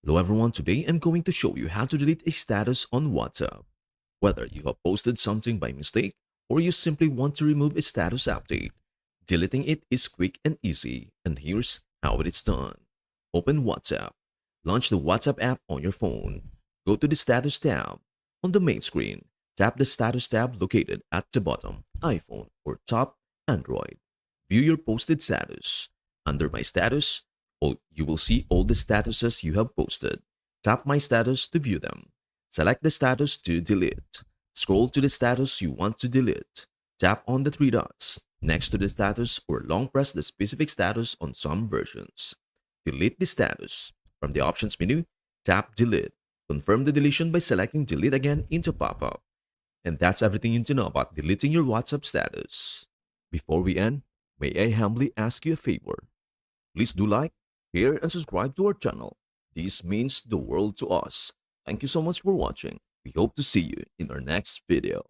Hello everyone, today I'm going to show you how to delete a status on WhatsApp. Whether you have posted something by mistake or you simply want to remove a status update, deleting it is quick and easy, and here's how it is done. Open WhatsApp. Launch the WhatsApp app on your phone. Go to the Status tab. On the main screen, tap the Status tab located at the bottom, iPhone or top, Android. View your posted status. Under My Status, you will see all the statuses you have posted. Tap My Status to view them. Select the status to delete. Scroll to the status you want to delete. Tap on the three dots next to the status or long press the specific status on some versions. Delete the status. From the Options menu, tap Delete. Confirm the deletion by selecting Delete again into pop-up. And that's everything you need to know about deleting your WhatsApp status. Before we end, may I humbly ask you a favor? Please do like, share, and subscribe to our channel. This means the world to us. Thank you so much for watching. We hope to see you in our next video.